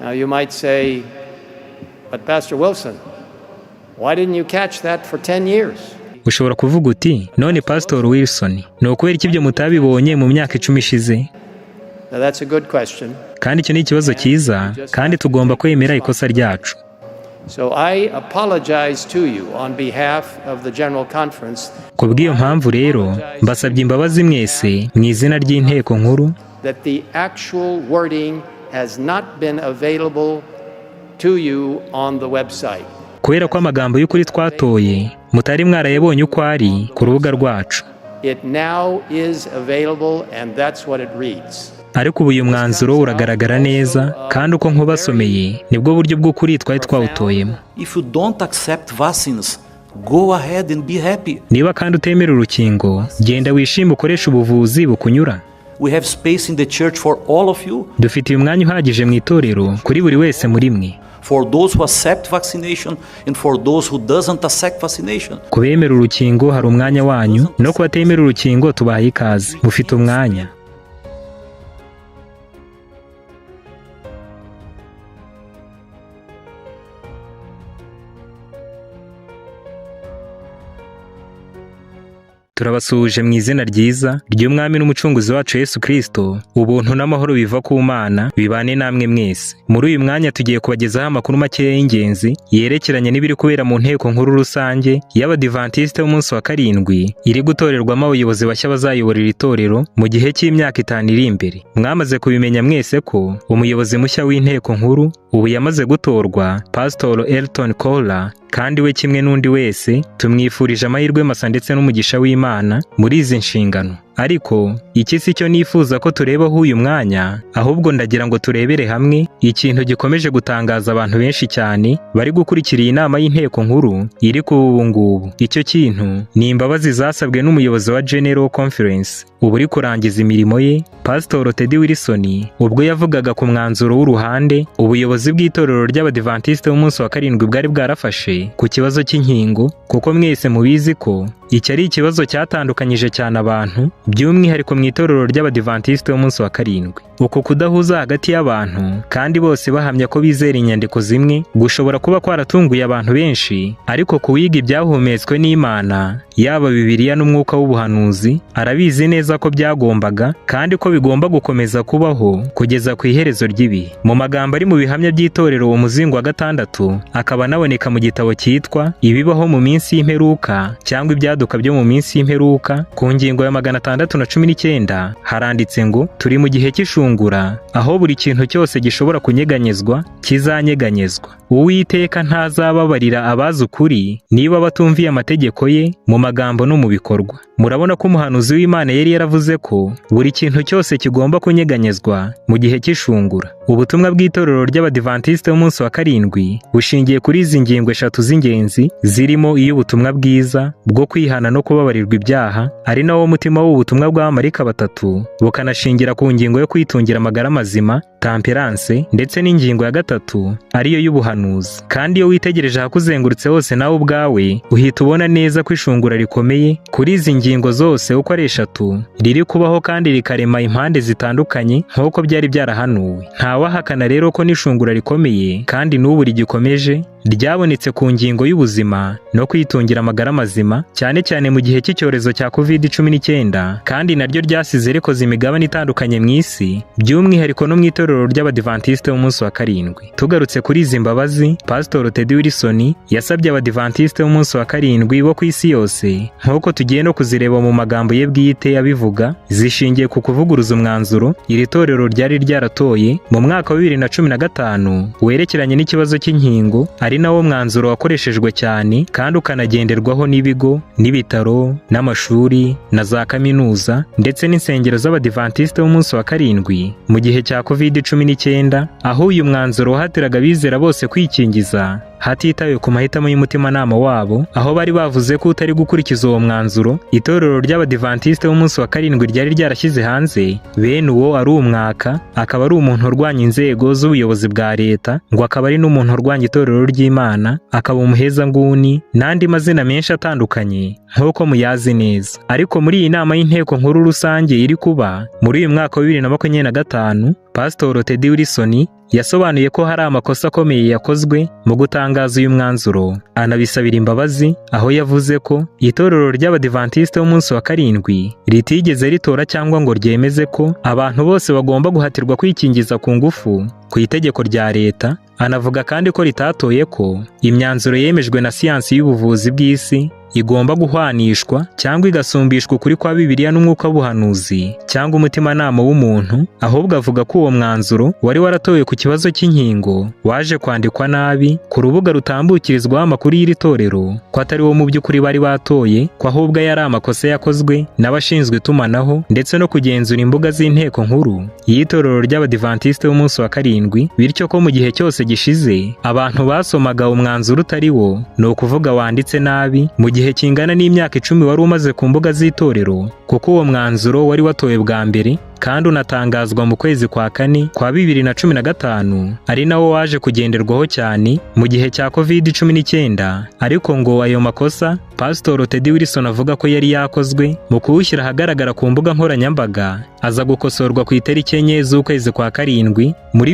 Now you might say, but Pastor Wilson, why didn't you catch that for 10 years? Ushobora kuvuga uti, none Pastor Wilson, ni ukubera iki ibyo mutabibonye mu myaka 10 ishize? That's a good question. Kandi icyo ni ikibazo cyiza, kandi tugomba kwemera ikosa ryacu. So I apologize to you on behalf of the General Conference. Kubw'iyo mpamvu rero, mbasabye imbabazi mwese mu izina ry'inteko nkuru that the actual wording has not been available to you on the website. Kubera ko amagambo y'ukuri twatoye mutari mwarayabonye uko ari ku rubuga rwacu. It now is available and that's what it reads. Ariko ubu uyu mwanzuro uragaragara neza, kandi uko nkubasomeye nibwo buryo bw'ukuri twari twawutoyemo. If you don't accept vaccines, go ahead and be happy. Niba kandi utemera urukingo, genda wishime ukoresha ubuvuzi bukunyura. We have space in the church for all of you. Dufite umwanya uhagije mu itorero kuri buri wese muri mwe. For those who accept vaccination and for those who doesn't accept vaccination. Kubemera urukingo hari umwanya wanyu, no kubatemera urukingo tubahaye ikaze. Mufite umwanya. Turabasuhuje mu izina ryiza ry'Umwami n'Umucunguzi wacu Yesu Kristo. Ubuntu n'amahoro biva ku Mana bibane namwe mwese. Muri uyu mwanya tugiye kubagezaho amakuru make y'ingenzi yerekeranye n'ibiri kubera mu nteko nkuru rusange y'Abadiventiste b'umunsi wa karindwi iri gutorerwamo abayobozi bashya bazayoborera itorero mu gihe cy'imyaka 5 iri imbere. Mwamaze kubimenya mwese ko umuyobozi mushya w'inteko nkuru ubu yamaze gutorwa, Pastor Elton Kola, kandi we kimwe n'undi wese tumwifurije amahirwe masa ndetse n'umugisha w'Imana muri izi nshingano. Ariko iki si cyo nifuza ko turebaho uyu mwanya, ahubwo ndagira ngo turebere hamwe ikintu gikomeje gutangaza abantu benshi cyane bari gukurikira iyi nama y'inteko nkuru iri ku ngubu. Icyo kintu ni imbabazi zasabwe n'umuyobozi wa General Conference ubu uri kurangiza imirimo ye, Pastor Teddy Wilson, ubwo yavugaga ku mwanzuro w'uruhande ubuyobozi bw'itorero ry'Abadiventiste b'umunsi wa karindwi bwari bwarafashe ku kibazo cy'inkingo, kuko mwese mubizi ko iki ari ikibazo cyatandukanyije cyane abantu, by'umwihariko mu itorero ry'Abadiventiste b'umunsi wa karindwi. Uko kudahuza hagati y'abantu kandi bose bahamya ko bizera inyandiko zimwe gushobora kuba kwaratunguye abantu benshi, ariko kuwiga ibyahumetswe n'Imana, yaba Bibiliya n'umwuka w'ubuhanuzi, arabizi neza ko byagombaga kandi ko bigomba gukomeza kubaho kugeza ku iherezo ry'ibihe. Mu magambo ari mu bihamya by'itorero uwo muzingo wa 6 akaba anaboneka mu gitabo cyitwa Ibibaho mu minsi y'imperuka cyangwa ibyaduka byo mu minsi y'imperuka, ku ngingo ya 619 haranditse ngo turi mu gihe cy'ishungura, aho buri kintu cyose gishobora kunyeganyezwa kizanyeganyezwa. Uwiteka ntazababarira abazi ukuri niba batumviye amategeko ye mu magambo no mu bikorwa. Murabona ko umuhanuzi w'Imana yari yaravuze ko buri kintu cyose kigomba kunyeganyezwa mu gihe cy'ishungura. Ubutumwa bw'itorero ry'Abadiventiste b'umunsi wa karindwi bushingiye kuri izi ngingo 3 z'ingenzi, zirimo iy'ubutumwa bwiza bwo kwihana no kubabarirwa ibyaha, ari nawo mutima w'ubutumwa bw'abamarayika 3, bukanashingira ku ngingo yo kwitungira amagara mazima, temperance, ndetse n'ingingo ya 3 ariyo y'ubuhanuzi. Kandi iyo witegereje ahakuzengurutse hose nawe ubwawe uhita ubona neza ko ishungura rikomeye kuri izi ngingo zose uko ari 3 riri kubaho kandi rikarema impande zitandukanye nk'uko byari byarahanuwe. Ntawahakana rero ko n'ishungura rikomeye kandi n'ubu rigikomeje ryabonetse ku ngingo y'ubuzima no kwitungira amagara mazima, cyane cyane mu gihe cy'icyorezo cya COVID-19, kandi naryo ryasize rikoze imigabane itandukanye mu isi, by'umwihariko no mu itorero ry'Abadiventiste b'umunsi wa karindwi. Tugarutse kuri izi mbabazi, Pastor Teddy Wilson yasabye Abadiventiste b'umunsi wa karindwi bo ku isi yose, nk'uko tugiye no kuzireba mu magambo ye bwite abivuga, zishingiye ku kuvuguruza umwanzuro iri torero ryari ryaratoye mu mwaka wa 2015 werekeranye n'ikibazo cy'inkingo, ari nawo mwanzuro wakoreshejwe cyane kandi ukanagenderwaho n'ibigo, n'ibitaro, n'amashuri, na za kaminuza ndetse n'insengero z'Abadiventiste b'umunsi wa karindwi mu gihe cya COVID-19, aho uyu mwanzuro wahatiraga abizera bose kwikingiza hatitawe ku mahitamo y'umutimanama wabo, aho bari bavuze ko utari gukurikiza uwo mwanzuro itorero ry'Abadiventiste b'umunsi wa karindwi ryari ryarashyize hanze, bene uwo ari umwaka, akaba ari umuntu urwanya inzego z'ubuyobozi bwa leta, ngo akaba ari n'umuntu urwanya itorero ry'Imana, akaba umuhezanguni n'andi mazina menshi atandukanye nk'uko muyazi neza. Ariko muri iyi nama y'inteko nkuru rusange iri kuba muri uyu mwaka wa 2025, Pastor Ted Wilson yasobanuye ko hari amakosa akomeye yakozwe mu gutangaza uyu mwanzuro, anabisabira imbabazi, aho yavuze ko itorero ry'Abadiventiste b'umunsi wa karindwi ritigeze ritora cyangwa ngo ryemeze ko abantu bose bagomba guhatirwa kwikingiza ku ngufu ku itegeko rya leta. Anavuga kandi ko ritatoye ko imyanzuro yemejwe na siyansi y'ubuvuzi bw'isi igomba guhwanishwa cyangwa igasumbishwa ukuri kwa Bibiliya n'umwuka w'ubuhanuzi cyangwa umutimanama w'umuntu, ahubwo avuga ko uwo mwanzuro wari waratowe ku kibazo cy'inkingo waje kwandikwa nabi ku rubuga rutambukirizwaho amakuru y'iri torero, ko atari wo mu by'ukuri bari batoye, ko ahubwo yari amakosa yakozwe n'abashinzwe itumanaho ndetse no kugenzura imbuga z'inteko nkuru y'itorero ry'Abadiventiste b'umunsi wa karindwi, bityo ko mu gihe cyose gishize abantu basomaga umwanzuro utari wo, ni ukuvuga wanditse nabi, mu gihe kingana n'imyaka 10 wari umaze ku mbuga z'itorero, kuko uwo mwanzuro wari watowe bwa mbere kandi unatangazwa mu kwezi kwa kane kwa 2015, ari nawo waje kugenderwaho cyane mu gihe cya COVID-19. Ariko ngo ayo makosa Pastor Ted Wilson avuga ko yari yakozwe mu kuwushyira ahagaragara ku mbuga nkoranyambaga aza gukosorwa ku itariki 4 z'ukwezi kwa karindwi muri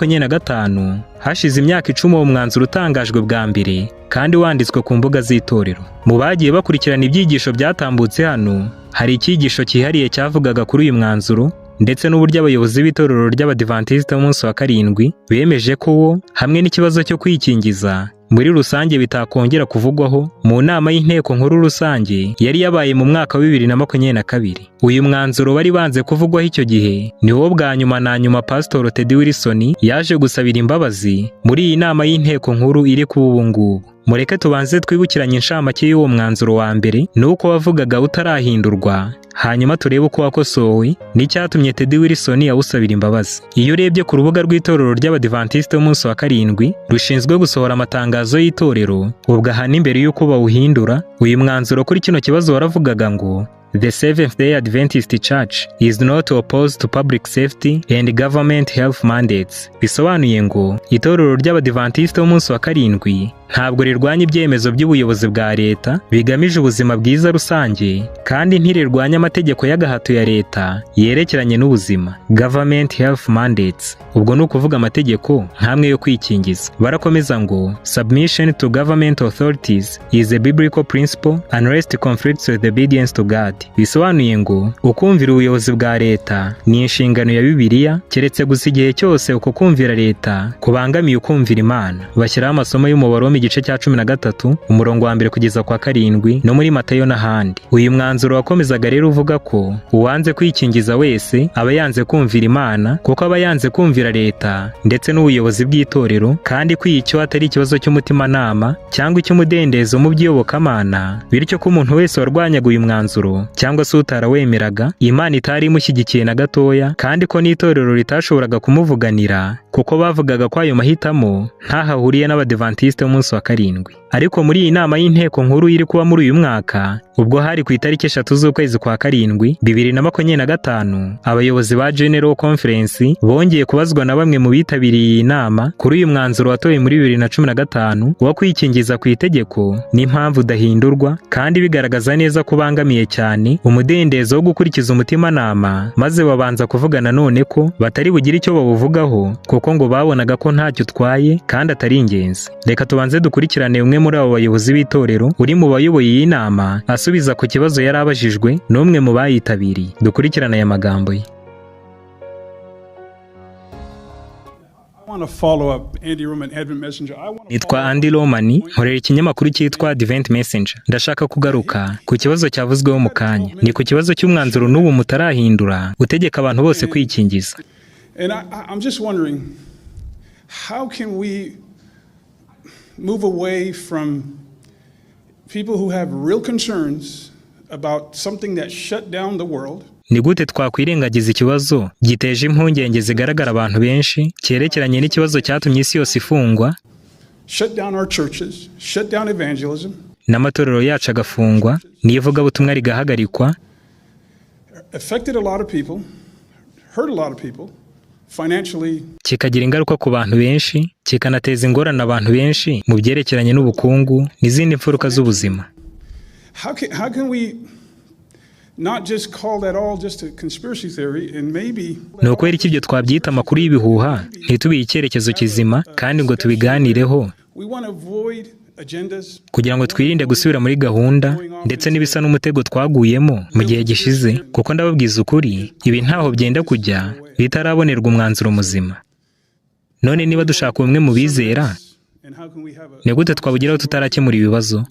2025, hashize imyaka 10 uwo mwanzuro utangajwe bwa mbere kandi wanditswe ku mbuga z'itorero. Mu bagiye bakurikirana ibyigisho byatambutse hano, hari icyigisho cyihariye cyavugaga kuri uyu mwanzuro ndetse n'uburyo abayobozi b'itorero ry'Abadiventiste b'umunsi wa karindwi bemeje ko wo hamwe n'ikibazo cyo kwikingiza muri rusange bitakongera kuvugwaho mu nama y'inteko nkuru rusange yari yabaye mu mwaka wa 2022. Uyu mwanzuro bari banze kuvugwaho icyo gihe ni wo bwa nyuma na nyuma Pastor Ted Wilson yaje gusabira imbabazi muri iyi nama y'inteko nkuru iri ku ubu ngubu. Mureke tubanze twibukiranye inshamake y'uwo mwanzuro wa mbere nuko wavugaga utarahindurwa, hanyuma turebe uko wakosowe n'icyatumye Ted Wilson awusabira imbabazi. Iyo urebye ku rubuga rw'itorero ry'Abadiventiste b'umunsi wa karindwi rushinzwe gusohora amatangazo y'itorero, ubwo aha n'imbere y'uko bawuhindura, uyu mwanzuro kuri kino kibazo waravugaga ngo The Seventh-day Adventist Church is not opposed to public safety and government health mandates. Bisobanuye ngo itorero ry'Abadiventiste b'umunsi wa karindwi ntabwo rirwanya ibyemezo by'ubuyobozi bwa leta bigamije ubuzima bwiza rusange, kandi ntirirwanya amategeko y'agahato ya leta yerekeranye n'ubuzima, government health mandates. Ubwo ni ukuvuga amategeko nk'amwe yo kwikingiza. Barakomeza ngo submission to government authorities is a biblical principle unless it conflicts with obedience to God. Bisobanuye ngo ukumvira ubuyobozi bwa leta ni inshingano ya Bibiliya, keretse gusa igihe cyose uko kumvira leta kubangamiye ukumvira Imana. Bashyiraho amasomo y'umubaro igice cya 13 umurongo wa 1 kugeza kwa 7 no muri Matayo n'ahandi. Uyu mwanzuro wakomezaga rero uvuga ko uwanze kwikingiza wese aba yanze kumvira Imana, kuko aba yanze kumvira leta ndetse n'ubuyobozi bw'itorero, kandi ko icyo atari ikibazo cy'umutimanama cyangwa icy'umudendezo mu by'iyobokamana, bityo ko umuntu wese warwanyaga uyu mwanzuro cyangwa se utarawemeraga, Imana itari imushyigikiye na gatoya, kandi ko n'itorero ritashoboraga kumuvuganira kuko bavugaga ko ayo mahitamo ntahahuriye n'Abadiventiste b'umunsi wa karindwi. Ariko muri iyi nama y'inteko nkuru iri kuba muri uyu mwaka, ubwo hari ku itariki 3 z'ukwezi kwa karindwi 2025, abayobozi ba General Conference bongeye kubazwa na bamwe mu bitabiriye iyi nama kuri uyu mwanzuro watowe muri 2015 wo kwikingiza ku itegeko n'impamvu udahindurwa, kandi bigaragaza neza ko bangamiye cyane umudendezo wo gukurikiza umutimanama, maze babanza kuvuga nanone ko batari bugire icyo babuvugaho kuko ngo babonaga ko ntacyo utwaye kandi atari ingenzi. Reka tubanze dukurikirane umwe muri abo bayobozi b'itorero uri mu bayoboye iyi nama asubiza ku kibazo yari abajijwe n'umwe mu bayitabiriye. Dukurikirane aya magambo ye. Nitwa Andy Roman, nkorera ikinyamakuru cyitwa Advent Messenger. Ndashaka kugaruka ku kibazo cyavuzweho mu kanya. Ni ku kibazo cy'umwanzuro n'ubu mutarahindura utegeka abantu bose kwikingiza. And I'm just wondering, how can we move away from people who have real concerns about something that shut down the world? Ni gute twakwirengagiza ikibazo giteje impungenge zigaragara abantu benshi cyerekeranye n'ikibazo cyatumye isi yose ifungwa, shut down our churches, shut down evangelism, n'amatorero yacu agafungwa, n'ivugabutumwa rigahagarikwa, affected a lot of people, hurt a lot of people financially, kikagira ingaruka ku bantu benshi, kikanateza ingorane abantu benshi mu byerekeranye n'ubukungu n'izindi mfuruka z'ubuzima. How can we not just call that all just a conspiracy theory and maybe ni ukubera iki ibyo twabyita amakuru y'ibihuha ntitubihe icyerekezo kizima kandi ngo tubiganireho we want to avoid agendas kugira ngo twirinde gusubira muri gahunda ndetse n'ibisa n'umutego twaguyemo mu gihe gishize kuko ndababwiza ukuri ibi ntaho byenda kujya bitarabonerwa umwanzuro muzima. None niba dushaka ubumwe mu bizera and how can we have a ni gute twabugeraho tutarakemura ibibazo?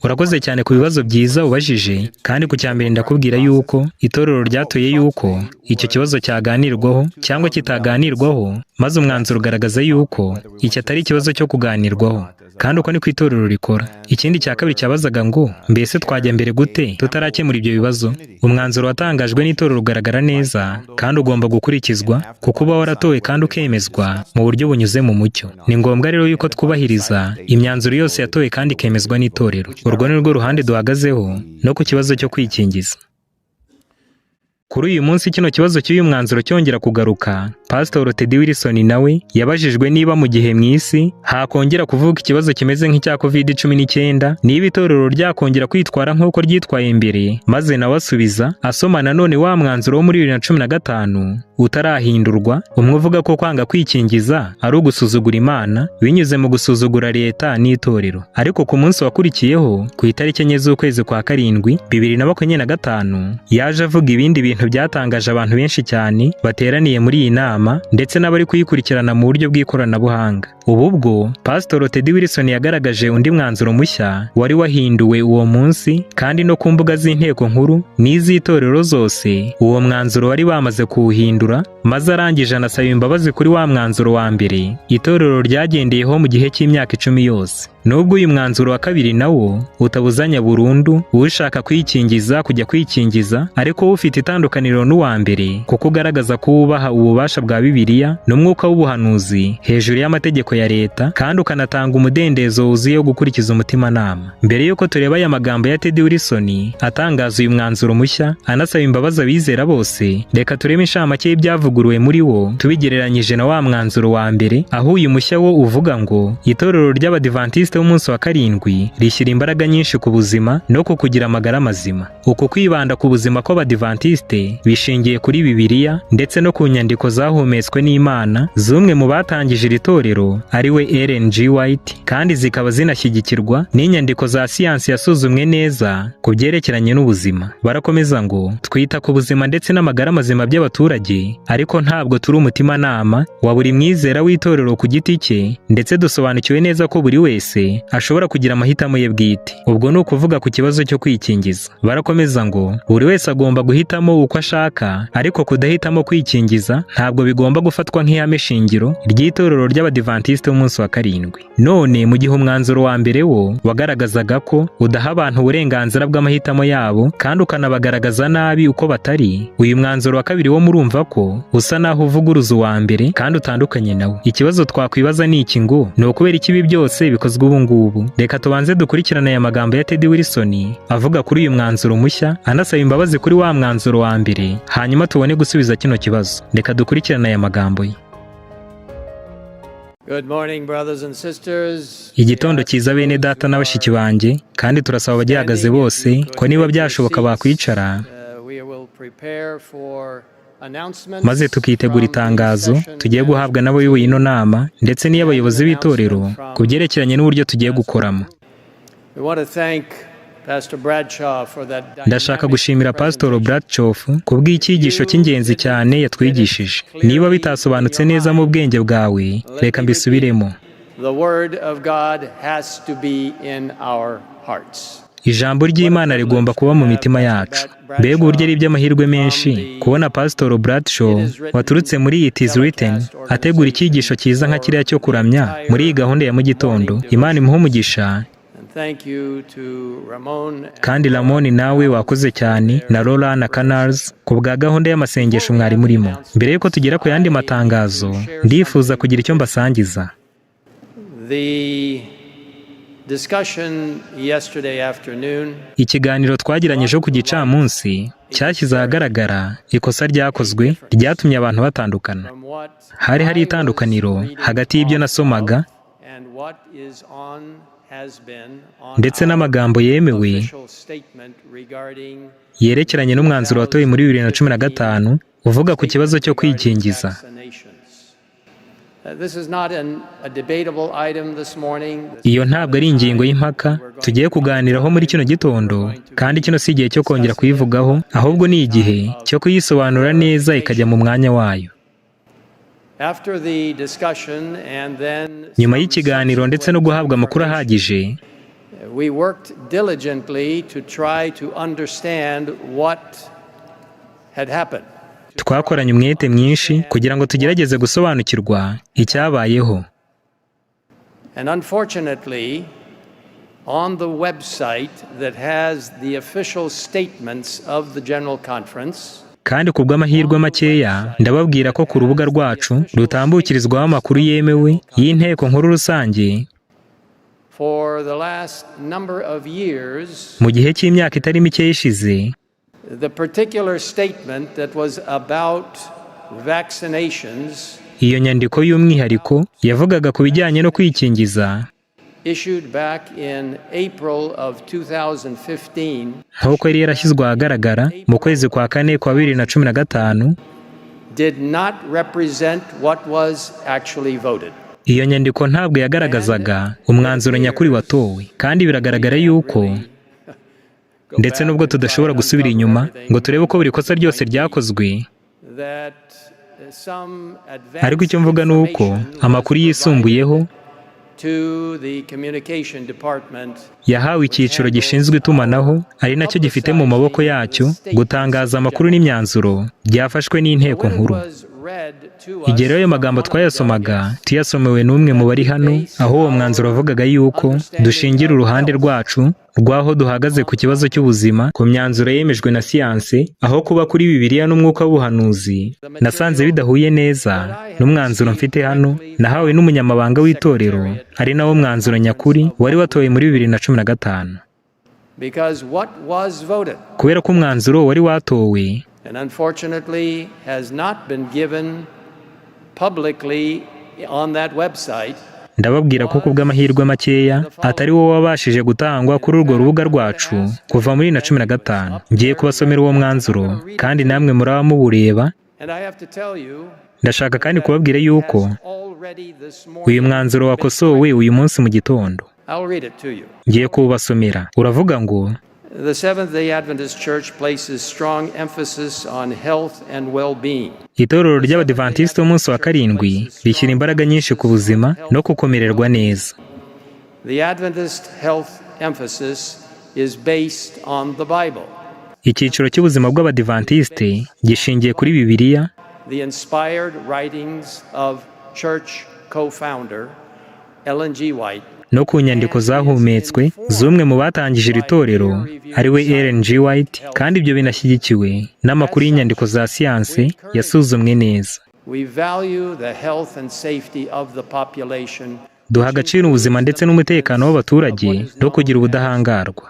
Urakoze cyane ku bibazo byiza ubajije kandi ku cyambere ndakubwira yuko itorero ryatoye yuko icyo kibazo cyaganirwaho cyangwa kitaganirwaho maze umwanzuro ugaragaza yuko iki atari ikibazo cyo kuganirwaho kandi uko ni ku itorero rikora. Ikindi cya kabiri cyabazaga ngo mbese twajya mbere gute tutarakemura ibyo bibazo? Umwanzuro watangajwe n'itorero ugaragara neza kandi ugomba gukurikizwa kuko uba waratowe kandi ukemezwa mu buryo bunyuze mu mucyo. Ni ngombwa rero yuko twubahiriza imyanzuro yose yatowe kandi ikemezwa n'itorero. Urwo ni rwo ruhande duhagazeho no ku kibazo cyo kwikingiza. Kuri uyu munsi kino kibazo cy'uyu mwanzuro cyongera kugaruka, Pastor Ted Wilson nawe yabajijwe niba mu gihe mw'isi hakongera kuvuka ikibazo kimeze nk'icya COVID-19 niba itorero ryakongera kwitwara nk'uko ryitwaye mbere, maze nawe asubiza asoma nanone wa mwanzuro wo muri 2015 utarahindurwa umwe uvuga ko kwanga kwikingiza ari ugusuzugura Imana binyuze mu gusuzugura leta n'itorero. Ariko ku munsi wakurikiyeho ku itariki 4 z'ukwezi kwa karindwi 2025 yaje avuga ibindi bintu byatangaje abantu benshi cyane bateraniye muri iyi nama ndetse n'abari kuyikurikirana mu buryo bw'ikoranabuhanga. Ubu bwo Pastor Ted Wilson yagaragaje undi mwanzuro mushya wari wahinduwe uwo munsi kandi no ku mbuga z'inteko nkuru n'iz'itorero zose uwo mwanzuro wari bamaze kuwuhindura, maze arangije anasaba imbabazi kuri wa mwanzuro wa mbere itorero ryagendeyeho mu gihe cy'imyaka 10 yose. Nubwo uyu mwanzuro wa kabiri nawo utabuzanya burundu ushaka kwikingiza kujya kwikingiza, ariko ufite itandukaniro n'uwa mbere kuko ugaragaza ko wubaha ububasha bwa Bibiliya n'umwuka w'ubuhanuzi hejuru y'amategeko ya leta kandi ukanatanga umudendezo wuzuye wo gukurikiza umutimanama. Mbere yuko tureba aya magambo ya Ted Wilson atangaza uyu mwanzuro mushya anasaba imbabazi abizera bose, reka turebe inshamake y'ibyavuguruwe muri wo tubigereranyije na wa mwanzuro wa mbere, aho uyu mushya wo uvuga ngo itorero ry'Abadiventiste b'umunsi wa karindwi rishyira imbaraga nyinshi ku buzima no ku kugira amagara mazima. Uko kwibanda ku buzima kw'Abadiventiste bishingiye kuri Bibiliya ndetse no ku nyandiko zahumetswe n'Imana z'umwe mu batangije iri torero ari we Ellen G. White, kandi zikaba zinashyigikirwa n'inyandiko za siyansi yasuzumwe neza ku byerekeranye n'ubuzima. Barakomeza ngo twita ku buzima ndetse n'amagara mazima by'abaturage, ariko ntabwo turi umutimanama wa buri mwizera w'itorero ku giti cye, ndetse dusobanukiwe neza ko buri wese ashobora kugira amahitamo ye bwite. Ubwo ni ukuvuga ku kibazo cyo kwikingiza. Barakomeza ngo buri wese agomba guhitamo uko ashaka, ariko kudahitamo kwikingiza ntabwo bigomba gufatwa nk'ihame shingiro ry'itorero ry'Abadiventiste b'umunsi wa karindwi. None mu gihe umwanzuro wa mbere wo wagaragazaga ko udaha abantu uburenganzira bw'amahitamo yabo kandi ukanabagaragaza nabi uko batari, uyu mwanzuro wa kabiri wo murumva ko usa naho uvuguruza uwa mbere kandi utandukanye nawo. Ikibazo twakwibaza ni iki ngo ni ukubera iki ibi byose bikozwe ubu ngubu? Reka tubanze dukurikirane aya magambo ya Ted Wilson avuga kuri uyu mwanzuro mushya anasaba imbabazi kuri wa mwanzuro wa mbere, hanyuma tubone gusubiza kino kibazo. Reka dukurikirane aya magambo ye. Good morning, brothers and sisters. Igitondo cyiza bene data na bashiki banjye, kandi turasaba abagihagaze bose ko niba byashoboka bakwicara maze tukitegura itangazo tugiye guhabwa n'abayoboye ino nama ndetse n'iy'abayobozi b'itorero ku byerekeranye n'uburyo tugiye gukoramo. Ndashaka gushimira Pastor Bradshaw ku bw'icyigisho cy'ingenzi cyane yatwigishije. Niba bitasobanutse neza mu bwenge bwawe, reka mbisubiremo. Ijambo ry'Imana rigomba kuba mu mitima yacu. Mbega uburyo ari iby'amahirwe menshi kubona Pastor Bradshaw waturutse muri It Is Written ategura icyigisho cyiza nka kiriya cyo kuramya muri iyi gahunda ya mu gitondo. Imana imuhe umugisha. Kandi Ramon nawe wakoze cyane na Laura na Canals ku bwa gahunda y'amasengesho mwari murimo. Mbere yuko tugera ku yandi matangazo, ndifuza kugira icyo mbasangiza. Ikiganiro twagiranye ejo ku gicamunsi cyashyize ahagaragara ikosa ryakozwe ryatumye abantu batandukana. Hari itandukaniro hagati y'ibyo nasomaga ndetse n'amagambo yemewe yerekeranye n'umwanzuro watowe muri 2015 uvuga ku kibazo cyo kwikingiza. Iyo ntabwo ari ingingo y'impaka tugiye kuganiraho muri kino gitondo, kandi kino si igihe cyo kongera kuyivugaho, ahubwo ni igihe cyo kuyisobanura neza ikajya mu mwanya wayo. Nyuma y'ikiganiro ndetse no guhabwa amakuru ahagije, twakoranye umwete mwinshi kugira ngo tugerageze gusobanukirwa icyabayeho. And unfortunately, on the website that has the official statements of the General Conference, kandi ku bw'amahirwe makeya ndababwira ko ku rubuga rwacu rutambukirizwaho amakuru yemewe y'inteko nkuru rusange, for the last number of years, mu gihe cy'imyaka itari mike ishize, the particular statement that was about vaccinations, iyo nyandiko y'umwihariko yavugaga ku bijyanye no kwikingiza, issued back in April of 2015, nk'uko yari yarashyizwe ahagaragara mu kwezi kwa kane kwa 2015, did not represent what was actually voted. Iyo nyandiko ntabwo yagaragazaga umwanzuro nyakuri watowe, kandi biragaragara yuko ndetse nubwo tudashobora gusubira inyuma ngo turebe uko buri kosa ryose ryakozwe, ariko icyo mvuga ni uko amakuru yisumbuyeho yahawe icyiciro gishinzwe itumanaho, ari nacyo gifite mu maboko yacyo gutangaza amakuru n'imyanzuro byafashwe n'inteko nkuru. Igihe rero ayo magambo twayasomaga, tuyasomewe n'umwe mu bari hano, aho uwo mwanzuro wavugaga yuko dushingira uruhande rwacu rw'aho duhagaze ku kibazo cy'ubuzima ku myanzuro yemejwe na siyanse, aho kuba kuri Bibiliya n'umwuka w'ubuhanuzi, nasanze bidahuye neza n'umwanzuro mfite hano nahawe n'umunyamabanga w'itorero, ari nawo mwanzuro nyakuri wari watowe muri 2015. Kubera ko umwanzuro wari watowe and unfortunately has not been given publicly on that website, ndababwira ko ku bw'amahirwe makeya atari wo wabashije gutangwa kuri urwo rubuga rwacu kuva muri 2015. Ngiye kubasomera uwo mwanzuro kandi namwe muraba mubureba. Ndashaka kandi kubabwira yuko uyu mwanzuro wakosowe uyu munsi mu gitondo. Ngiye kubasomera. Uravuga ngo The Seventh-day Adventist Church places strong emphasis on health and well-being. Itorero ry'Abadivantisiti umunsi wa karindwi rishyira imbaraga nyinshi ku buzima no kukomererwa neza. The Adventist health emphasis is based on the Bible. Icyiciro cy'ubuzima bw'Abadivantisiti gishingiye kuri Bibiliya, the inspired writings of church co-founder Ellen G. White, no ku nyandiko zahumetswe z'umwe mu batangije iri torero ari we Ellen G. White, kandi ibyo binashyigikiwe n'amakuru y'inyandiko za siyanse yasuzumwe neza. Duha agaciro ubuzima ndetse n'umutekano w'abaturage no kugira ubudahangarwa.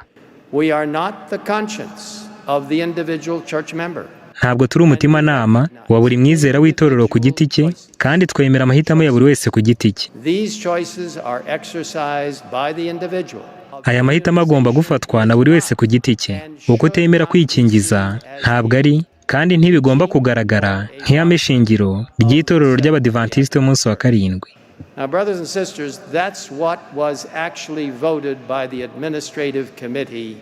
Ntabwo turi umutimanama wa buri mwizera w'itorero ku giti cye, kandi twemera amahitamo ya buri wese ku giti cye. Aya mahitamo agomba gufatwa na buri wese ku giti cye. Uko utemera kwikingiza ntabwo ari kandi ntibigomba kugaragara nk'ihame shingiro ry'itorero ry'Abadivantisiti umunsi wa karindwi. Now, brothers and sisters, that's what was actually voted by the Administrative Committee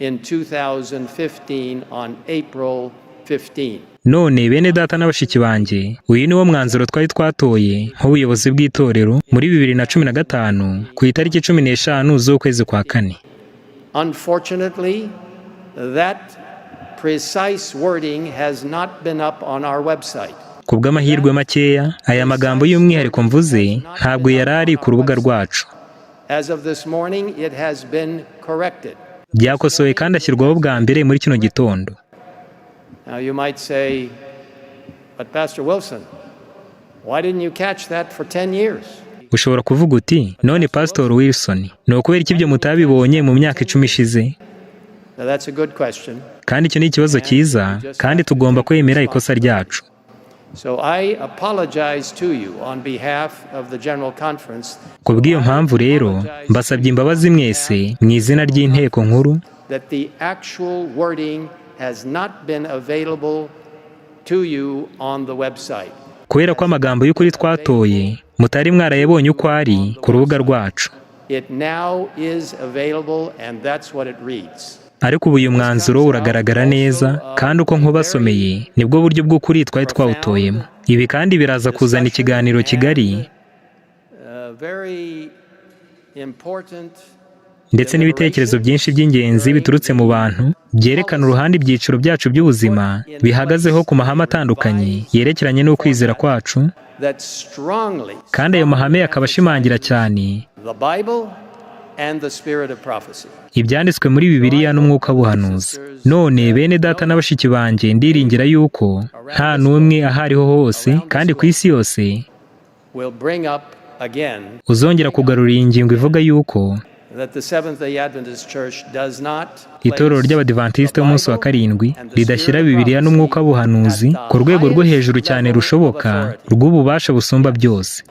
in 2015 on April 15. None bene data n'abashiki banjye, uyu ni wo mwanzuro twari twatoye nk'ubuyobozi bw'itorero muri 2015 ku itariki 15 z'ukwezi kwa kane. Unfortunately, that precise wording has not been up on our website. Ku bw'amahirwe makeya, aya magambo y'umwihariko mvuze ntabwo yari ari ku rubuga rwacu. As of this morning, it has been corrected. Byakosowe kandi ashyirwaho bwa mbere muri kino gitondo. Now you might say, but Pastor Wilson, why didn't you catch that for 10 years? Ushobora kuvuga uti, none Pastor Wilson, ni ukubera iki ibyo mutabibonye mu myaka 10 ishize? That's a good question. Kandi icyo ni ikibazo cyiza, kandi tugomba kwemera ikosa ryacu. So I apologize to you on behalf of the General Conference. Ku bw'iyo mpamvu rero mbasabye imbabazi mwese mu izina ry'inteko nkuru That the actual wording has not been available to you on the website. kubera ko amagambo y'ukuri twatoye mutari mwarayabonye uko ari ku rubuga rwacu. It now is available and that's what it reads. Ariko ubu uyu mwanzuro uragaragara neza kandi uko nkubasomeye nibwo buryo bw'ukuri twari twawutoyemo. Ibi kandi biraza kuzana ikiganiro kigari Very important ndetse n'ibitekerezo byinshi by'ingenzi biturutse mu bantu byerekana uruhande ibyiciro byacu by'ubuzima bihagazeho ku mahame atandukanye yerekeranye n'ukwizera kwacu, that strongly kandi ayo mahame akaba ashimangira cyane the Bible and the spirit of prophecy. ibyanditswe muri Bibiliya n'umwuka w'ubuhanuzi. None bene data na bashiki banjye ndiringira yuko nta n'umwe aho ariho hose kandi ku isi yose Will bring up again uzongera kugarura iyi ngingo ivuga yuko that the Seventh-day Adventist Church does not itorero ry'Abadivantisite b'umunsi wa karindwi ridashyira Bibiliya n'umwuka w'ubuhanuzi ku rwego rwo hejuru cyane rushoboka rw'ububasha busumba byose.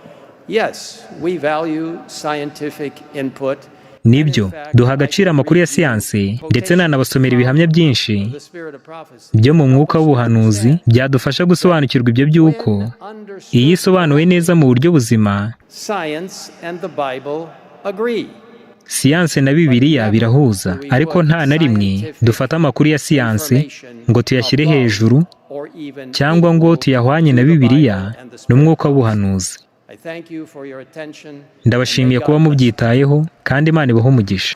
Yes, we value scientific input. Nibyo, duha agaciro amakuru ya siyansi ndetse nanabasomera ibihamya byinshi The spirit of prophecy. byo mu mwuka w'ubuhanuzi byadufasha gusobanukirwa ibyo by'uko iyo isobanuwe neza mu buryo buzima, Science and the Bible agree. siyansi na Bibiliya birahuza, ariko nta na rimwe dufata amakuru ya siyansi ngo tuyashyire hejuru Or even cyangwa ngo tuyahwanye na Bibiliya n'umwuka w'ubuhanuzi. I thank you for your attention. Ndabashimiye kuba mubyitayeho kandi Imana ibahe umugisha.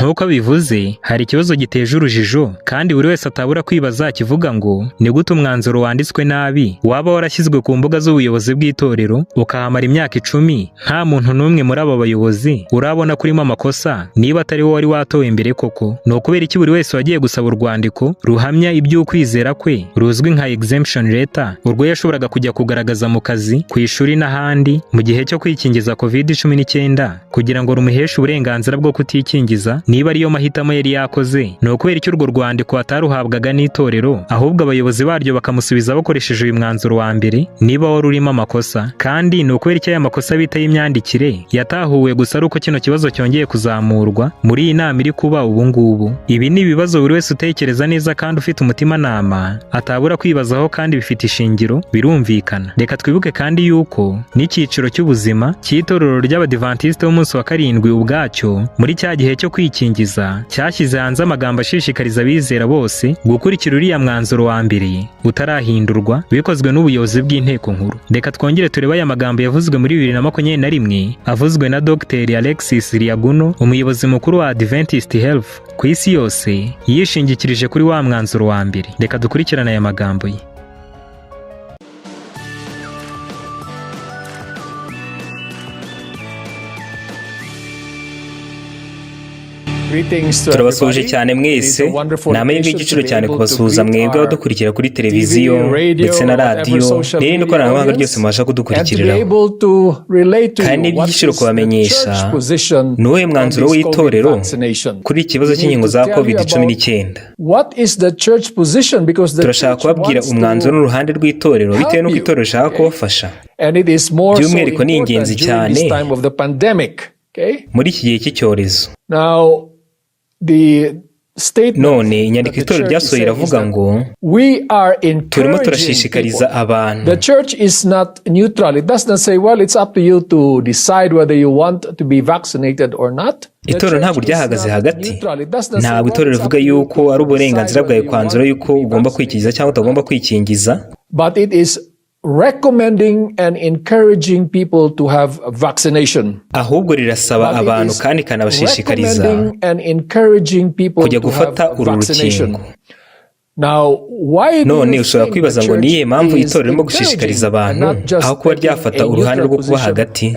Nk'uko bivuze, hari ikibazo giteje urujijo kandi buri wese atabura kwibaza kivuga ngo ni gute umwanzuro wanditswe nabi waba warashyizwe ku mbuga z'ubuyobozi bw'itorero ukahamara imyaka 10 nta muntu n'umwe muri abo bayobozi urabona kurimo amakosa, niba atari wo wari watowe imbere koko. Ni ukubera iki buri wese wagiye gusaba urwandiko ruhamya iby'ukwizera kwe ruzwi nka exemption letter urwo yashoboraga kujya kugaragaza mu kazi, ku ishuri n'ahandi mu gihe cyo kwikingiza COVID-19 kugira ngo rumuheshe uburenganzira bwo kutikingiza, niba ariyo mahitamo yari yakoze. Ni ukubera icyo urwo rwandiko ataruhabwaga n'itorero ahubwo abayobozi baryo bakamusubiza bakoresheje uyu mwanzuro wa mbere niba wari urimo amakosa. Kandi ni ukubera icyo aya makosa bita y'imyandikire yatahuwe gusa ari uko kino kibazo cyongeye kuzamurwa muri iyi nama iri kuba ubu ngubu. Ibi ni ibibazo buri wese utekereza neza kandi ufite umutimanama atabura kwibazaho kandi bifite ishingiro, birumvikana. Reka twibuke kandi yuko n'icyiciro cy'ubuzima cy'itorero ry'Abadivantisite b'umunsi wa karindwi ubwacyo muri cya gihe cyo kwikingiza cyashyize hanze amagambo ashishikariza abizera bose gukurikira uriya mwanzuro wa mbere utarahindurwa bikozwe n'ubuyobozi bw'inteko nkuru. Reka twongere turebe aya magambo yavuzwe muri 2021 avuzwe na Dr. Alexis Liaguno, umuyobozi mukuru wa Adventist Health ku isi yose, yishingikirije kuri wa mwanzuro wa mbere. Reka dukurikirane aya magambo ye. turabasuhuje cyane mwese. Ni amahirwe y'igiciro cyane kubasuhuza mwebwe abadukurikira kuri televiziyo ndetse na radiyo n'irindi koranabuhanga ryose mubasha kudukurikiriraho. Kandi ni iby'igiciro kubamenyesha ni uwuhe mwanzuro w'itorero kuri iki kibazo cy'inkingo za COVID-19. Turashaka kubabwira umwanzuro n'uruhande rw'itorero bitewe n'uko itorero rishaka kubafasha. By'umwihariko ni ingenzi cyane muri iki gihe cy'icyorezo. None inyandiko itorero ryasohoye iravuga ngo turimo turashishikariza abantu. Itorero ntabwo ryahagaze hagati. Ntabwo itorero rivuga yuko ari uburenganzira bwawe kwanzura yuko ugomba kwikingiza cyangwa utagomba kwikingiza, recommending and encouraging people to have vaccination. Ahubwo rirasaba abantu kandi kanabashishikariza kujya gufata uru rukingo. None ushobora kwibaza ngo niye mpamvu itorero ririmo gushishikariza abantu aho kuba ryafata uruhande rwo kuba hagati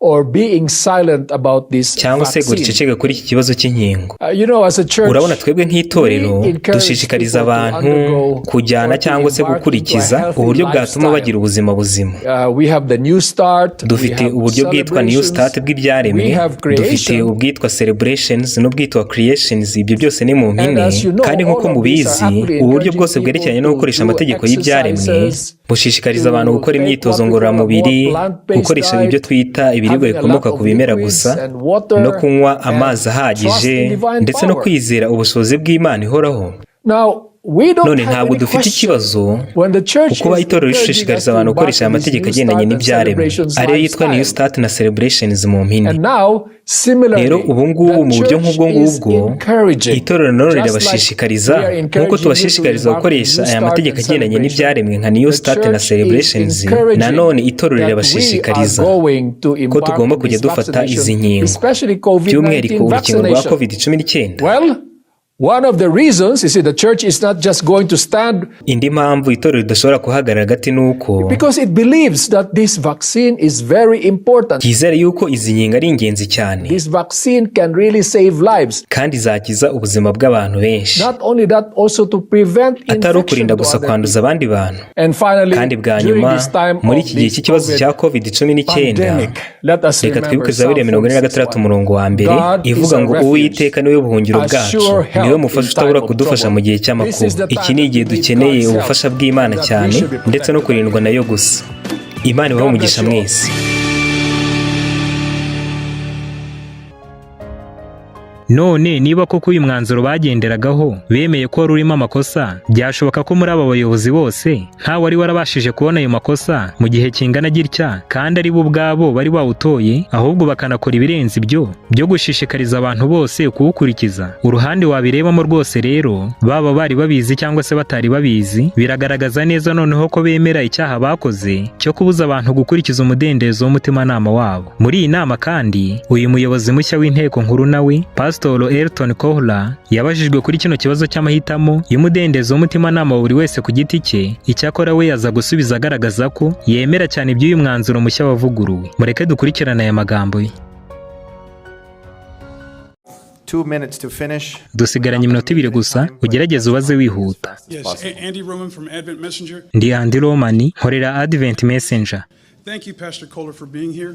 or being silent about this cyangwa se vaccine. guceceka kuri iki kibazo cy'inkingo. As a church, urabona twebwe nk'itorero dushishikariza abantu kujyana cyangwa se gukurikiza uburyo bwatuma bagira ubuzima buzima. Dufite uburyo bwitwa New Start bw'ibyaremwe, dufite ubwitwa Celebrations n'ubwitwa Creations. Ibyo byose ni mu mpine, kandi nk'uko mubizi uburyo bwose bwerekeranye no gukoresha amategeko y'ibyaremwe bushishikariza abantu gukora imyitozo ngororamubiri, gukoresha ibyo twita ibiribwa bikomoka ku bimera gusa, no kunywa amazi ahagije, ndetse no kwizera ubushobozi bw'Imana ihoraho. None ntabwo dufite ikibazo kuko itorero rishishikariza abantu gukoresha aya mategeko agendanye n'ibyaremwe, ariyo yitwa New Start na Celebrations mu mpine. Rero ubu ngubu mu buryo nk'ubwo ngubwo itorero nanone rirabashishikariza nk'uko tubashishikariza gukoresha aya mategeko agendanye n'ibyaremwe nka New Start na Celebrations. Nanone itorero rirabashishikariza ko tugomba kujya dufata izi nkingo, by'umwihariko urukingo rwa COVID-19. One of the reasons is that the church is not just going to stand. Indi mpamvu itorero ridashobora guhagarara hagati nuko because it believes that this vaccine is very important. Kizere yuko izi nkingo ari ingenzi cyane. This vaccine can really save lives. Kandi zakiza ubuzima bw'abantu benshi. Not only that, also to prevent infection. Atari ukurinda gusa kwanduza abandi bantu. And finally, kandi bwa nyuma muri iki gihe cy'ikibazo cya COVID-19, reka twibuke Zaburi 46 umurongo wa mbere ivuga ngo Uwiteka niwe buhungiro bwacu, niwe mufasha utabura kudufasha mu gihe cy'amakuba. Iki ni igihe dukeneye ubufasha bw'Imana cyane, ndetse no kurindwa nayo gusa. Imana ibahe umugisha mwese. None niba koko uyu mwanzuro bagenderagaho bemeye ko rurimo amakosa, byashoboka ko muri aba bayobozi bose nta wari warabashije kubona ayo makosa mu gihe kingana gitya, kandi ari bo ubwabo bari bawutoye, ahubwo bakanakora ibirenze ibyo byo gushishikariza abantu bose kuwukurikiza. Uruhande wabirebamo rwose rero, baba bari babizi cyangwa se batari babizi, biragaragaza neza noneho ko bemera icyaha bakoze cyo kubuza abantu gukurikiza umudendezo w'umutimanama wabo. Muri iyi nama kandi uyu muyobozi mushya w'inteko nkuru nawe Pastor Elton Kohler yabajijwe kuri kino kibazo cy'amahitamo y'umudendezo w'umutimanama wa buri wese ku giti cye. Icyakora we yaza gusubiza agaragaza ko yemera cyane iby'uyu mwanzuro mushya wavuguruwe. Mureke dukurikirane aya magambo ye. 2 minutes to finish. Dusigaranye iminota 2 gusa, ugerageze ubaze wihuta. Ndi Andy Roman, nkorera Advent Messenger. Thank you, Pastor Kohler, for being here.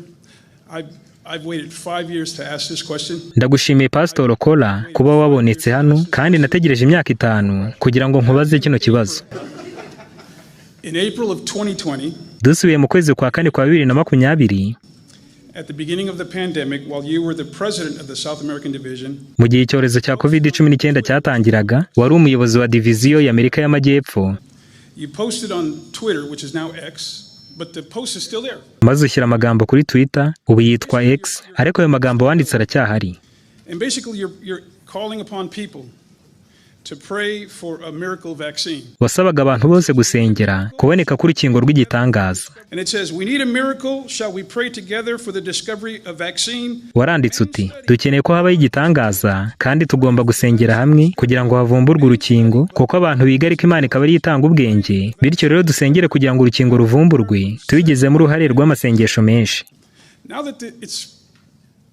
I've waited 5 years to ask this question. Ndagushimiye Pastor Kohler kuba wabonetse hano, kandi nategereje imyaka 5 kugira ngo nkubaze kino kibazo. In April of 2020, dusubiye mu kwezi kwa kane kwa 2020, at the beginning of the pandemic, while you were the president of the South American Division, mu gihe icyorezo cya COVID-19 cyatangiraga, wari umuyobozi wa diviziyo y'Amerika y'Amajyepfo. You posted on Twitter, which is now X, but the post is still there. Maze ushyira amagambo kuri Twitter, ubu yitwa X, ariko ayo magambo wanditse aracyahari. And basically you're calling upon people to pray for a miracle vaccine. Wasabaga abantu bose gusengera kuboneka k'urukingo rw'igitangaza. And it says, we need a miracle, shall we pray together for the discovery of vaccine? Waranditse uti, dukeneye ko habaho igitangaza, kandi tugomba gusengera hamwe kugira ngo havumburwe urukingo, kuko abantu bigarika Imana ikaba ari itanga ubwenge. Bityo rero dusengere kugira ngo urukingo ruvumburwe, tubigezemo uruhare rw'amasengesho menshi. Now that it's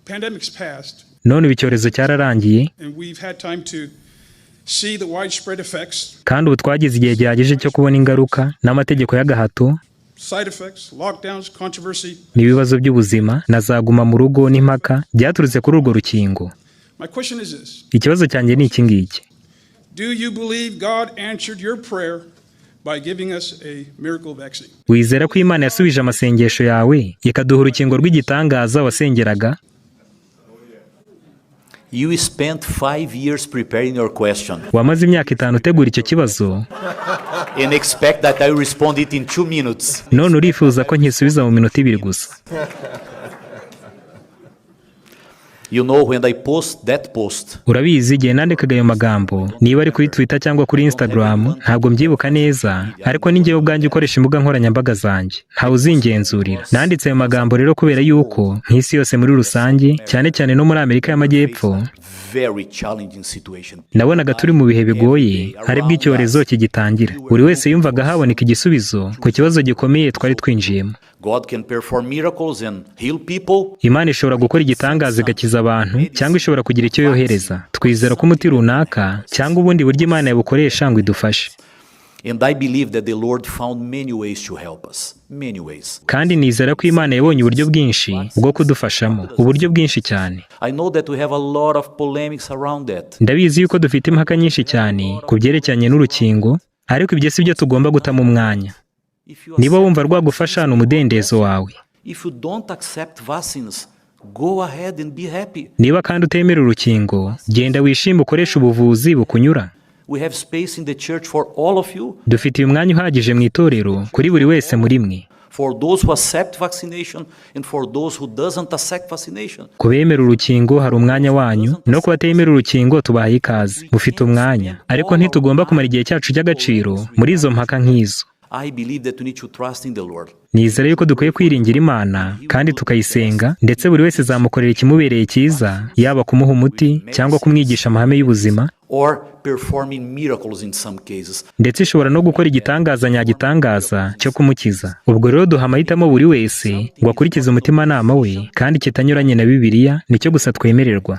pandemic's passed, none icyorezo cyararangiye, and we've had time to see the widespread effects, kandi ubu twagize igihe gihagije cyo kubona ingaruka n'amategeko y'agahato, side effects, lockdowns, controversy, n'ibibazo by'ubuzima na zaguma mu rugo n'impaka byaturutse kuri urwo rukingo. My question is this: ikibazo cyanjye ni iki ngiki: do you believe God answered your prayer by giving us a miracle vaccine? Wizera ko Imana yasubije amasengesho yawe ikaduha urukingo rw'igitangaza wasengeraga? You spent 5 years preparing your question. Wamaze imyaka 5 utegura icyo kibazo. And expect that I will respond it in 2 minutes. None urifuza ko nkisubiza mu minota 2 gusa. You know, when I post that post, urabizi igihe nandikaga ayo magambo, niba ari kuri Twitter cyangwa kuri Instagram, ntabwo mbyibuka neza, ariko ni njyewe ubwanjye ukoresha imbuga nkoranyambaga zanjye, ntawe uzingenzurira. Nanditse ayo magambo rero kubera yuko nk'isi yose muri rusange, cyane cyane no muri Amerika y'Amajyepfo, very challenging situation. nabonaga turi mu bihe bigoye haribwo icyorezo kigitangira. Buri wese yumvaga haboneka igisubizo ku kibazo gikomeye twari twinjiyemo. God can perform miracles and heal people. Imana ishobora gukora igitangaza igakiza abantu cyangwa ishobora kugira icyo yohereza. Twizera ko umuti runaka cyangwa ubundi buryo Imana yabukoresha ngo idufashe. And I believe that the Lord found many ways to help us. Many ways. Kandi nizera ko Imana yabonye uburyo bwinshi bwo kudufashamo, uburyo bwinshi cyane. I know that we have a lot of polemics around that. Ndabizi yuko dufite impaka nyinshi cyane ku byerekeranye n'urukingo, ariko ibyo si byo tugomba gutamo umwanya. Niba wumva rwagufasha ni umudendezo wawe. If you don't accept vaccines, go ahead and be happy. Niba kandi utemera urukingo, genda wishime ukoreshe ubuvuzi bukunyura. We have space in the church for all of you. Dufite umwanya uhagije mu itorero kuri buri wese muri mwe. For those who accept vaccination and for those who doesn't accept vaccination. Kubemera urukingo hari umwanya wanyu, no kubatemera urukingo tubahaye ikaze. Mufite umwanya, ariko ntitugomba kumara igihe cyacu cy'agaciro muri izo mpaka nk'izo. I believe that we need to trust in the Lord. Nizera yuko dukwiye kwiringira Imana kandi tukayisenga, ndetse buri wese zamukorera ikimubereye cyiza, yaba kumuha umuti cyangwa kumwigisha amahame y'ubuzima, Or performing miracles in some cases. ndetse ishobora no gukora igitangaza nyagitangaza cyo kumukiza. Ubwo rero duha amahitamo buri wese ngo akurikize umutimanama we, kandi kitanyuranye na Bibiliya nicyo gusa twemererwa.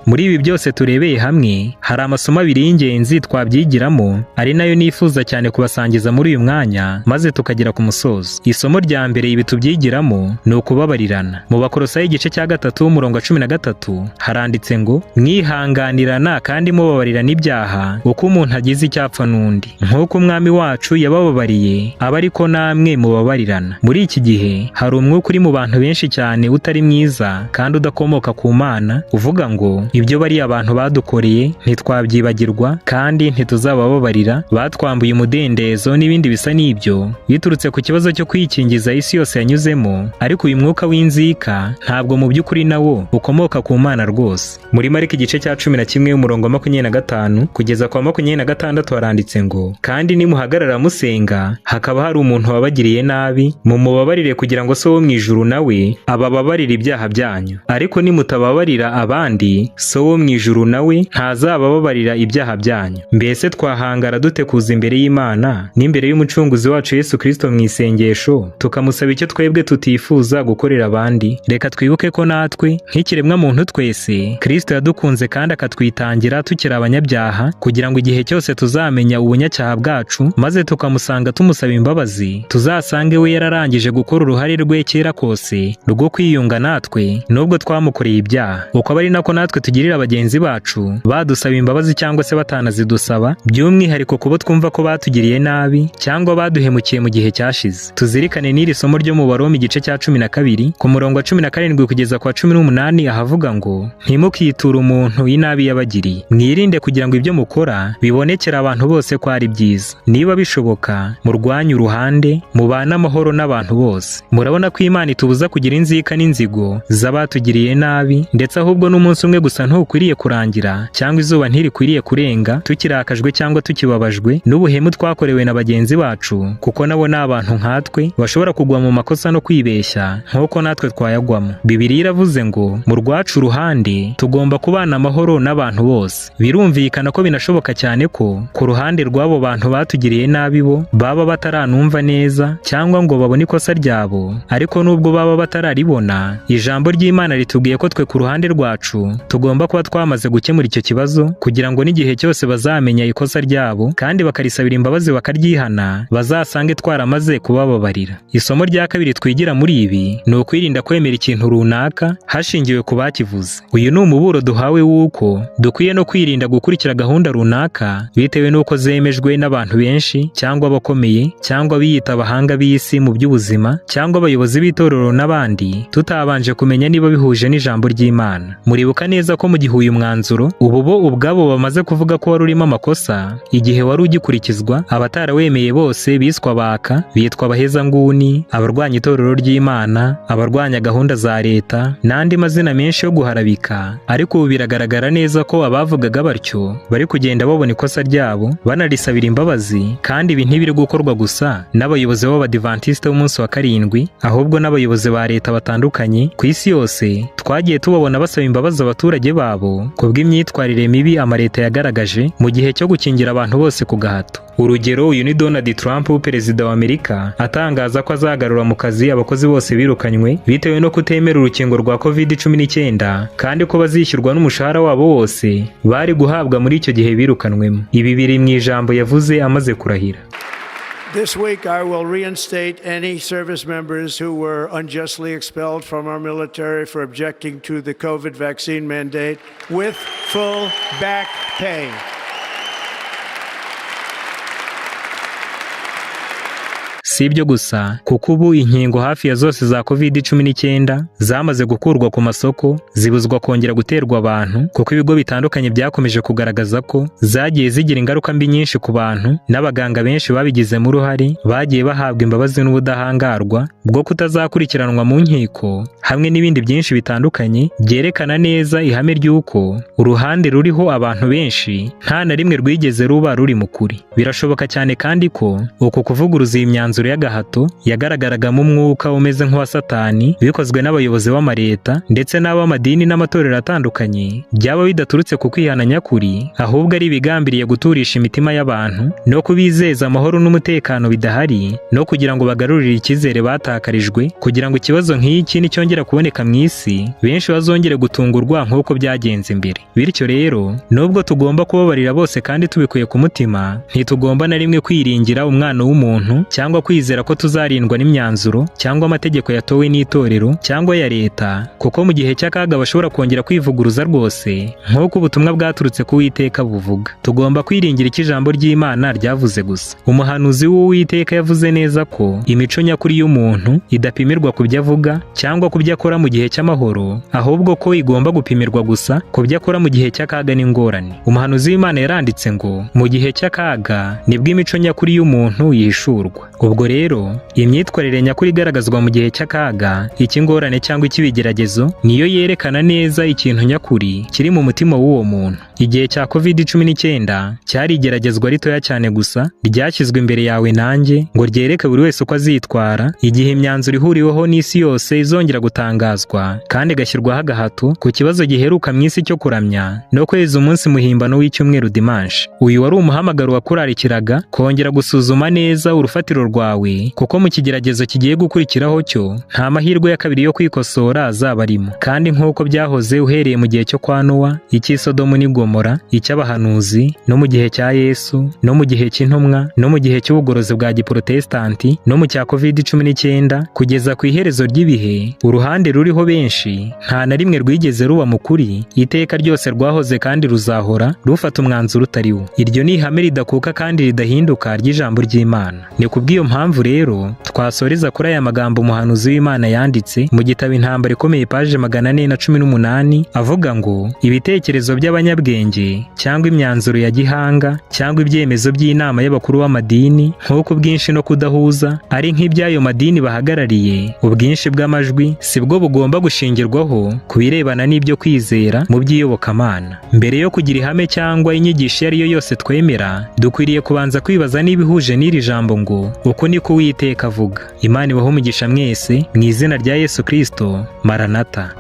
Muri ibi byose turebeye hamwe, hari amasomo abiri y'ingenzi twabyigiramo, ari nayo nifuza cyane kubasangiza muri uyu mwanya, maze tukagera ku musozo. Isomo rya mbere ibi tubyigiramo ni ukubabarirana. Mu Bakolosayi igice cya 3 umurongo 13 haranditse ngo, mwihanganirana kandi mubabarirana ibyaha uko umuntu agize icyapfa n'undi, nk'uko umwami wacu yabababariye aba ariko namwe mubabarirana. Muri iki gihe hari umwuka uri mu bantu benshi cyane utari mwiza kandi udakomoka ku Mana, uvuga ngo ibyo bari abantu badukoreye ntitwabyibagirwa kandi ntituzabababarira, batwambuye umudendezo n'ibindi bisa n'ibyo, biturutse ku kibazo cyo kwikingiza isi yose yanyuzemo. Ariko uyu mwuka w'inzika ntabwo mu by'ukuri nawo ukomoka ku Mana rwose. Muri Mariko igice cya 11 umurongo 25 kugeza kwa 26 haranditse ngo, kandi nimuhagarara musenga hakaba hari umuntu wabagiriye nabi, mumubabarire kugira ngo so wo mu ijuru nawe abababarire ibyaha byanyu. Ariko nimutababarira abandi, so wo mu ijuru nawe ntazabababarira ibyaha byanyu. Mbese twahangara dute kuza imbere y'Imana n'imbere y'umucunguzi wacu Yesu Kristo mu isengesho tukamusaba icyo twebwe tutifuza gukorera abandi? Reka twibuke ko natwe nk'ikiremwa muntu twese Kristo yadukunze kandi akatwitangira tukiri abanyabyaha, kugira ngo igihe cyose tuzamenya ubunyacyaha bwacu maze tukamusanga tumusaba imbabazi, tuzasange we yararangije gukora uruhare rwe kera kose rwo kwiyunga natwe nubwo twamukoreye ibyaha. Uko ari nako natwe tugirira bagenzi bacu badusaba imbabazi cyangwa se batanazidusaba, by'umwihariko kubo twumva ko batugiriye nabi cyangwa baduhemukiye mu gihe cyashize. Tuzirikane n'iri somo ryo mu Baroma igice cya 12 ku murongo wa 17 kugeza kwa 18 ahavuga ngo, ntimukiture umuntu inabi yabagiriye, mwirinde kugira ngo ibyo mukora bibonekere abantu bose ko ari byiza. Niba bishoboka murwanye uruhande, mubane amahoro n'abantu bose. Murabona ko Imana itubuza kugira inzika n'inzigo z'abatugiriye nabi, ndetse ahubwo n'umunsi umwe gusa ntukwiriye kurangira cyangwa izuba ntirikwiriye kurenga tukirakajwe cyangwa tukibabajwe n'ubuhemu twakorewe na bagenzi bacu, kuko nabo ni abantu nkatwe bashobora kugwa mu makosa no kwibeshya nk'uko natwe twayagwamo. Bibiliya iravuze ngo mu rwacu uruhande tugomba kubana amahoro n'abantu bose. Birumvikana ko binashoboka cyane ko ku ruhande rw'abo bantu batugiriye nabi bo baba bataranumva neza cyangwa ngo babone ikosa ryabo, ariko nubwo baba batararibona, ijambo ry'Imana ritubwiye ko twe ku ruhande rwacu tugomba kuba twamaze gukemura icyo kibazo, kugira ngo n'igihe cyose bazamenya ikosa ryabo kandi bakarisabira imbabazi bakaryihana, bazasange twaramaze kubababarira. Isomo rya kabiri twigira muri ibi ni ukwirinda kwemera ikintu runaka hashingiwe ku bakivuze. Uyu ni umuburo duhawe w'uko dukwiye no kwirinda gukurikira gahunda runaka bitewe n'uko zemejwe n'abantu benshi cyangwa abakomeye cyangwa biyita abahanga b'isi mu by'ubuzima cyangwa abayobozi b'itorero n'abandi, tutabanje kumenya niba bihuje n'ijambo ry'Imana. Muribuka neza ko ko mu gihe uyu mwanzuro ubu bo ubwabo bamaze kuvuga ko wari urimo amakosa igihe wari ugikurikizwa, abatarawemeye bose biswa abaka, bitwa abahezanguni, abarwanya itorero ry'Imana, abarwanya gahunda za leta n'andi mazina menshi yo guharabika. Ariko ubu biragaragara neza ko abavugaga batyo bari kugenda babona ikosa ryabo banarisabira imbabazi, kandi ibi ntibiri gukorwa gusa n'abayobozi b'Abadiventiste b'umunsi wa karindwi, ahubwo n'abayobozi ba leta batandukanye ku isi yose twagiye tubabona basaba imbabazi abaturage babo kubw'imyitwarire mibi amaleta yagaragaje mu gihe cyo gukingira abantu bose ku gahato. Urugero, uyu ni Donald Trump, perezida wa Amerika, atangaza ko azagarura mu kazi abakozi bose birukanywe bitewe no kutemera urukingo rwa COVID-19, kandi ko bazishyurwa n'umushahara wabo wose bari guhabwa muri icyo gihe birukanwemo. Ibi biri mu ijambo yavuze amaze kurahira. This week I will reinstate any service members who were unjustly expelled from our military for objecting to the COVID vaccine mandate with full back pay. Si ibyo gusa, kuko ubu inkingo hafi ya zose za COVID-19 zamaze gukurwa ku masoko, zibuzwa kongera guterwa abantu, kuko ibigo bitandukanye byakomeje kugaragaza ko zagiye zigira ingaruka mbi nyinshi ku bantu, n'abaganga benshi babigizemo uruhare bagiye bahabwa imbabazi n'ubudahangarwa bwo kutazakurikiranwa mu nkiko, hamwe n'ibindi byinshi bitandukanye byerekana neza ihame ry'uko uruhande ruriho abantu benshi nta na rimwe rwigeze ruba ruri mu kuri. Birashoboka cyane kandi ko uko kuvuguruza iyi myanzuro y'agahato yagaragaragamo umwuka umeze nk'uwa Satani, bikozwe n'abayobozi b'amaleta ndetse n'ab'amadini n'amatorero atandukanye, byaba bidaturutse ku kwihana nyakuri, ahubwo ari ibigambiriye guturisha imitima y'abantu no kubizeza amahoro n'umutekano bidahari, no kugira ngo bagarurire icyizere batakarijwe, kugira ngo ikibazo nk'iki nicyongera kuboneka mu isi benshi bazongere gutungurwa nk'uko byagenze mbere. Bityo rero, nubwo tugomba kubabarira bose kandi tubikuye ku mutima, ntitugomba na rimwe kwiringira umwana w'umuntu cyangwa kwizera ko tuzarindwa n'imyanzuro cyangwa amategeko yatowe n'itorero cyangwa ya leta, kuko mu gihe cy'akaga bashobora kongera kwivuguruza rwose nk'uko ubutumwa bwaturutse ku Uwiteka buvuga. Tugomba kwiringira icyo ijambo ry'Imana ryavuze gusa. Umuhanuzi w'Uwiteka yavuze neza ko imico nyakuri y'umuntu idapimirwa ku byo avuga cyangwa ku byo akora mu gihe cy'amahoro, ahubwo ko igomba gupimirwa gusa ku byo akora mu gihe cy'akaga n'ingorane. Umuhanuzi w'Imana yaranditse ngo mu gihe cy'akaga nibwo imico nyakuri y'umuntu yihishurwa. Ubwo rero imyitwarire nyakuri igaragazwa mu gihe cy'akaga, icy'ingorane cyangwa icy'ibigeragezo, niyo yerekana neza ikintu nyakuri kiri mu mutima w'uwo muntu. Igihe cya COVID-19 cyari igeragezwa ritoya cyane gusa ryashyizwe imbere yawe nanjye ngo ryereke buri wese uko azitwara igihe imyanzuro ihuriweho n'isi yose izongera gutangazwa kandi igashyirwaho agahato ku kibazo giheruka mu isi cyo kuramya no kweza umunsi muhimbano w'icyumweru dimanche. Uyu wari umuhamagaro wakurarikiraga kongera gusuzuma neza urufatiro rwawe, kuko mu kigeragezo kigiye gukurikiraho cyo nta mahirwe ya kabiri yo kwikosora azaba arimo, kandi nk'uko byahoze uhereye mu gihe cyo kwa Nowa, icy'i Sodomu n'i Gomora, icy'abahanuzi, no mu gihe cya Yesu, no mu gihe cy'intumwa, no mu gihe cy'ubugorozi bwa giprotestanti, no mu cya COVID-19, kugeza ku iherezo ry'ibihe, uruhande ruriho benshi nta na rimwe rwigeze ruba mu kuri, iteka ryose rwahoze kandi ruzahora rufata umwanzuro utari wo. Iryo ni ihame ridakuka kandi ridahinduka ry'ijambo ry'Imana. Ni kubw'iyo mpamvu rero twasoreza kuri aya magambo umuhanuzi w'Imana yanditse mu gitabo Intambara Ikomeye paje 418 avuga ngo ibitekerezo by'abanyabwenge cyangwa imyanzuro ya gihanga cyangwa ibyemezo by'inama y'abakuru b'amadini, nk'uko ubwinshi no kudahuza ari nk'iby'ayo madini bahagarariye, ubwinshi bw'amajwi si bwo bugomba gushingirwaho ku birebana n'ibyo kwizera mu by'iyobokamana. Mbere yo kugira ihame cyangwa inyigisho iyo ari yo yose twemera, dukwiriye kubanza kwibaza niba ihuje n'iri jambo ngo uko niko Uwiteka avuga. Imana ibahe umugisha mwese mu izina rya Yesu Kristo. Maranatha.